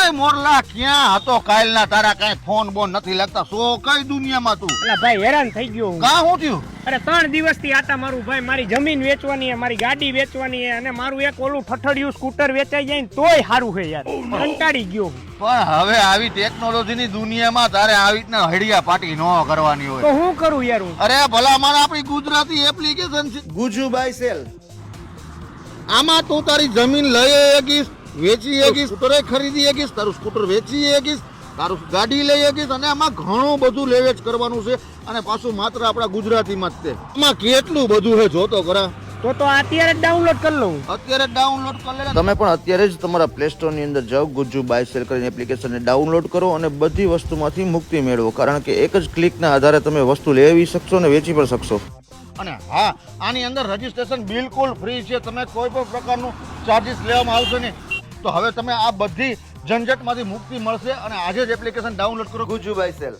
ઓય મોરલા ક્યાં હતો કાલના? તારા કાઈ ફોન બોન નથી લાગતા. સો કઈ દુનિયામાં તું? એટલે ભાઈ હેરાન થઈ ગયો હું. કા હું થયું? અરે 3 દિવસથી આટા મારું ભાઈ. મારી જમીન વેચવાની છે, મારી ગાડી વેચવાની છે અને મારું એક ઓલું ઠઠડિયું સ્કૂટર વેચાઈ જાય ને તોય સારું છે યાર. કંટાળી ગયો હું. પણ હવે આવી ટેકનોલોજીની દુનિયામાં તારે આવી રીતના હડિયા પાટી ન કરવાની હોય. તો હું કરું યાર હું? અરે ભલા મારા આપણી ગુજરાતી એપ્લિકેશન છે ગુજુ બાય સેલ. આમાં તું તારી જમીન લઈ શકીશ, વેચી શકીશ, સ્કૂટર ખરીદી શકીશ, તારું સ્કૂટર વેચી શકીશ, તારું ગાડી લઈ શકીશ અને આમાં ઘણું બધું લેવેચ કરવાનું છે અને પાછું માત્ર આપણા ગુજરાતીમાં જ તે. આમાં કેટલું બધું છે જોતો ખરા. તો અત્યારે જ ડાઉનલોડ કરી લઉં. અત્યારે ડાઉનલોડ કરી લે. તમે પણ અત્યારે જ તમારા પ્લે સ્ટોર ની અંદર જાઓ, ગુજુ બાય સેલ કરીને એપ્લિકેશનને ડાઉનલોડ કરો અને બધી વસ્તુમાંથી મુક્તિ મેળવો, કારણ કે એક જ ક્લિકના આધારે તમે વસ્તુ લેવી શકશો અને વેચી પણ શકશો. અને હા, આની અંદર રજીસ્ટ્રેશન બિલકુલ ફ્રી છે. તમે કોઈ પણ પ્રકારનું ચાર્જીસ લેવામાં આવશે નહીં. તો હવે તમે આ બધી ઝંઝટમાંથી મુક્તિ મળશે અને આજે જ એપ્લિકેશન ડાઉનલોડ કરો. Gujju by cell.